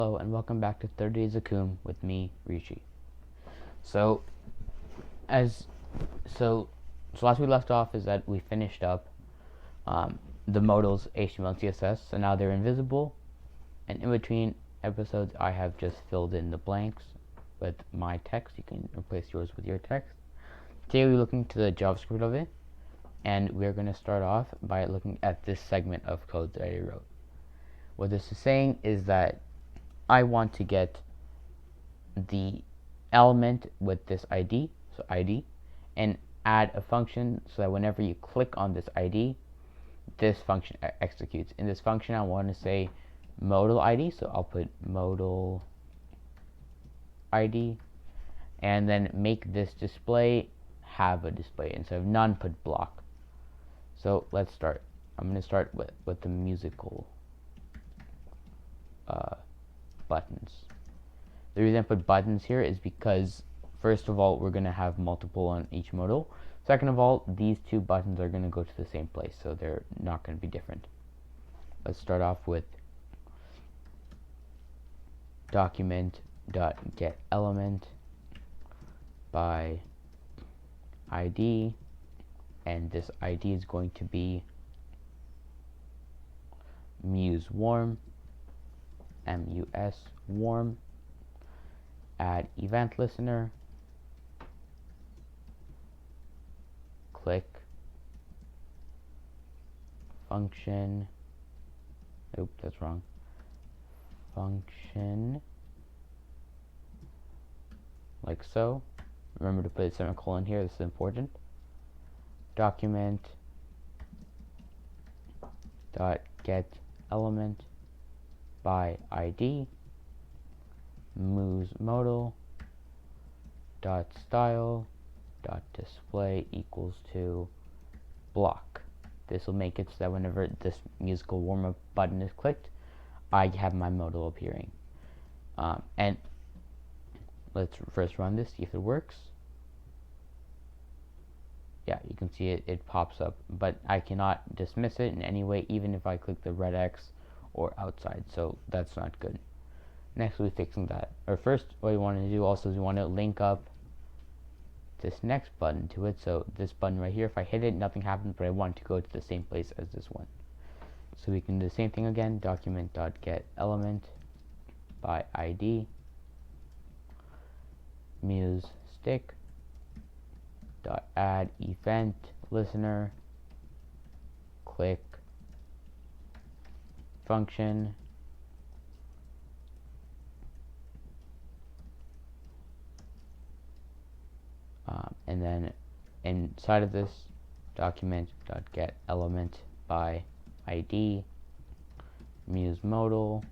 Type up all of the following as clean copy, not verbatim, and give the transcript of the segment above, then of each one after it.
Hello and welcome back to 30 Days of Qoom with me, Rishi. So, as so, so last we left off is that we finished up the modals HTML and CSS, so now they're invisible. And in between episodes, I have just filled in the blanks with my text. You can replace yours with your text. Today we're looking to the JavaScript of it, and we're going to start off by looking at this segment of code that I wrote. What this is saying is that I want to get the element with this ID, so ID, and add a function so that whenever you click on this ID, this function executes. In this function, I want to say modal ID, so I'll put modal ID, and then make this display have a display. Instead of none, put block. So let's start. I'm going to start with the musical buttons. The reason I put buttons here is because, first of all, we're going to have multiple on each modal. Second of all, these two buttons are going to go to the same place, so they're not going to be different. Let's start off with document.getElement by ID, and this ID is going to be musewarm, M-U-S, warm. Add event listener, click function, oops, that's wrong, function, like so. Remember to put a semicolon here, this is important. Document dot get element by ID, modal dot style dot display equals to block. This will make it so that whenever this musical warm-up button is clicked, I have my modal appearing. And let's first run this, see if it works. Yeah, you can see it pops up, but I cannot dismiss it in any way, even if I click the red X or outside, so that's not good. Next, we'll be fixing that. Or first, what we want to do also is we want to link up this next button to it. So this button right here, if I hit it, nothing happens, but I want it to go to the same place as this one. So we can do the same thing again. Document.getElement by ID, muse stick dot add event listener, click function, and then inside of this document.getElement by ID, museModal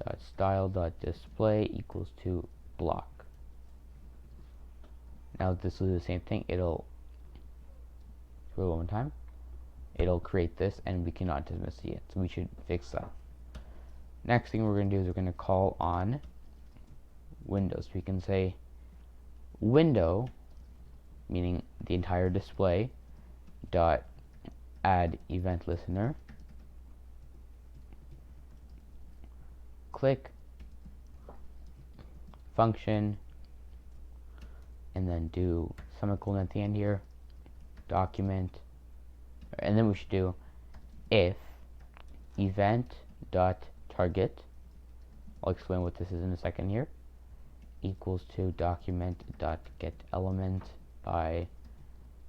dot style dot display equals to block. Now this will do the same thing. It'll do it one more time. It'll create this, and we cannot dismiss it yet, so we should fix that. Next thing we're going to do is we're going to call on windows. We can say window, meaning the entire display, dot add event listener, click function, and then do semicolon at the end here, document, and then we should do if event dot target, I'll explain what this is in a second here, equals to document dot get element by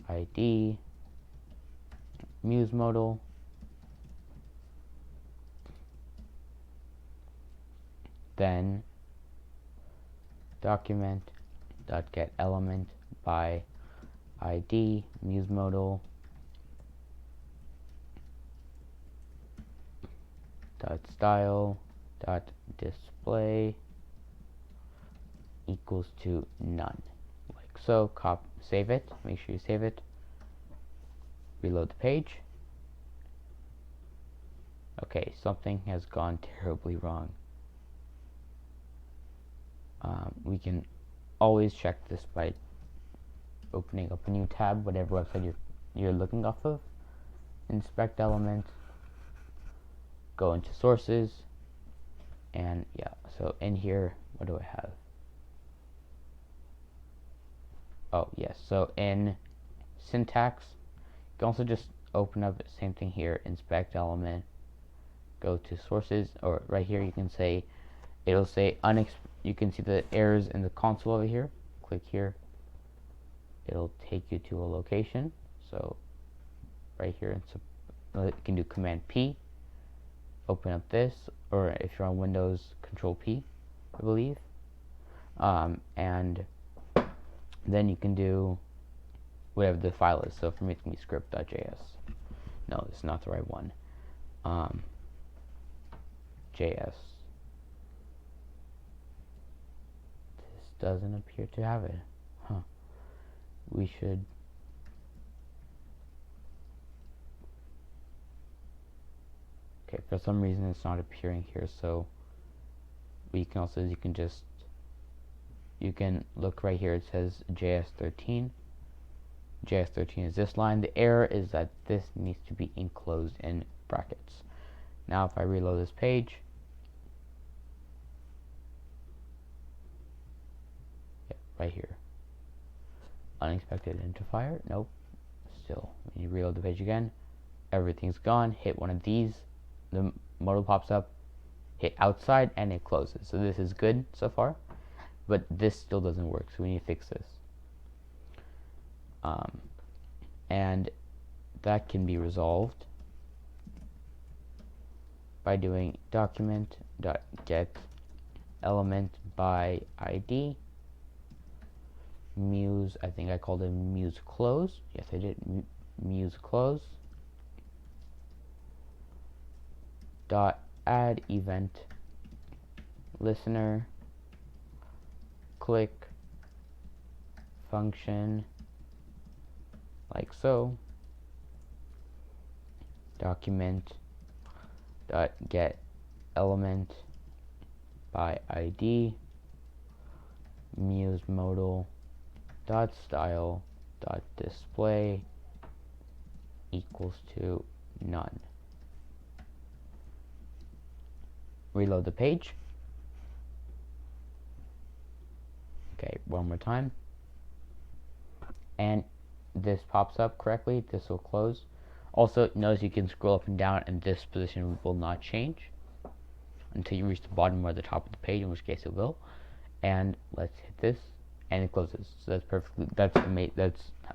ID, museModal, then document dot get element by ID, museModal dot style dot display equals to none, like so. Save it, make sure you save it, reload the page. Okay, something has gone terribly wrong. We can always check this by opening up a new tab, whatever website you're looking off of. Inspect element, go into sources, And yeah, so in here, what do I have? Oh yes, so in syntax, you can also just open up the same thing here, inspect element, go to sources, or right here you can say, it'll say you can see the errors in the console over here. Click here, it'll take you to a location. So right here, you can do Command P, open up this, or if you're on Windows, Control P, I believe, and then you can do whatever the file is. So for me, it's going to be script.js. No, it's not the right one. JS. This doesn't appear to have it. Huh. We should. Okay, for some reason it's not appearing here, so we can also, you can look right here, it says JS13. JS13 is this line. The error is that this needs to be enclosed in brackets. Now if I reload this page, yeah, right here, unexpected identifier, nope, still, when you reload the page again, everything's gone. Hit one of these, the modal pops up, hit outside, and it closes. So this is good so far, but this still doesn't work, so we need to fix this. And that can be resolved by doing document.get element by ID muse, I think I called it muse close. Yes, I did. Muse close dot add event listener click function like so. Document dot get element by ID muse modal dot style dot display equals to none. Reload the page. Okay, one more time. And this pops up correctly. This will close. Also, notice you can scroll up and down, and this position will not change until you reach the bottom or the top of the page, in which case it will. And let's hit this, and it closes. So that's perfectly. That's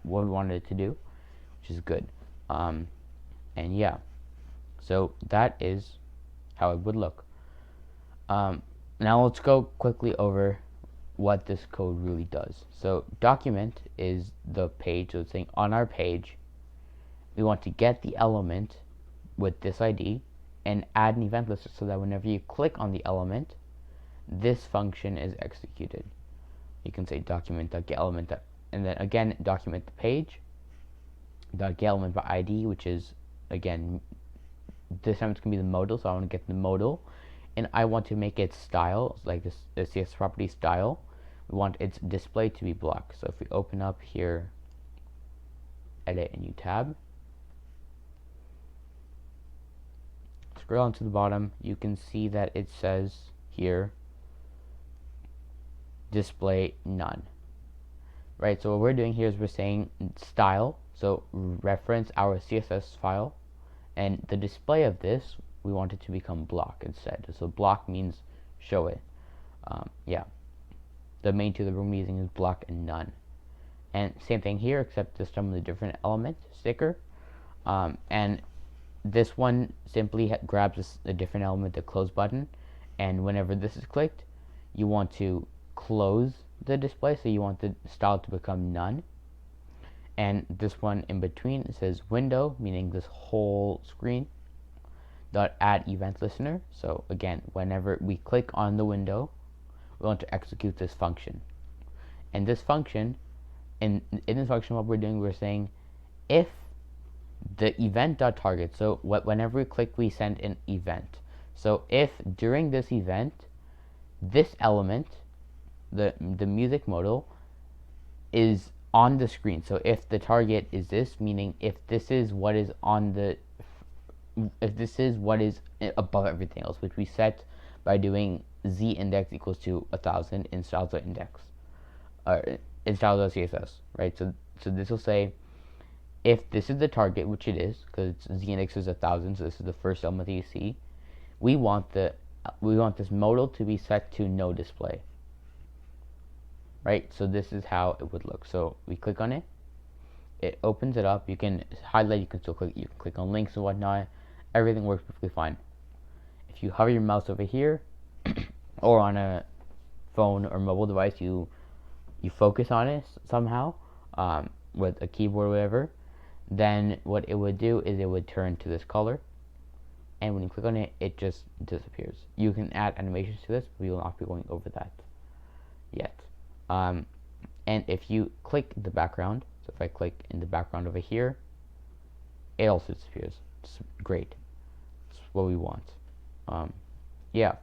what we wanted it to do, which is good. And yeah, so that is how it would look. Now let's go quickly over what this code really does. So document is the page, so it's saying on our page we want to get the element with this ID and add an event listener, so that whenever you click on the element, this function is executed. You can say document.getElement, and then again document the page dot get element by ID, which is, again, this time it's going to be the modal, so I want to get the modal, and I want to make its style, like this CSS property style, we want its display to be block. So if we open up here, edit a new tab, scroll on to the bottom, you can see that it says here display none. Right, so what we're doing here is we're saying style, so reference our CSS file, and the display of this, we want it to become block instead. So block means show it. Yeah, the main two that we're using is block and none. And same thing here, except this time with a different element sticker. And this one simply grabs a different element, the close button, and whenever this is clicked, you want to close the display, so you want the style to become none. And this one in between, it says window, meaning this whole screen, dot add event listener. So again, whenever we click on the window, we want to execute this function. And this function, in this function, what we're doing, we're saying if the event.target, so whenever we click, we send an event. So if during this event, this element, the music modal, is on the screen. So if the target is this, meaning if this is what is on the, if this is what is above everything else, which we set by doing z index equals to 1000 in styles.index, or in styles.css, right? So this will say if this is the target, which it is, because z index is 1000, so this is the first element that you see. We want this modal to be set to no display, right? So this is how it would look. So we click on it, it opens it up. You can highlight, you can still click, you can click on links and whatnot. Everything works perfectly fine. If you hover your mouse over here, or on a phone or mobile device, you focus on it somehow, with a keyboard or whatever, then what it would do is it would turn to this color, and when you click on it, it just disappears. You can add animations to this, but we will not be going over that yet. And if you click the background, so if I click in the background over here, it also disappears. It's great. It's what we want. Yeah.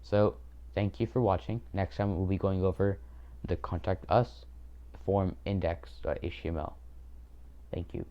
So thank you for watching. Next time we'll be going over the contact us form index.html. Thank you.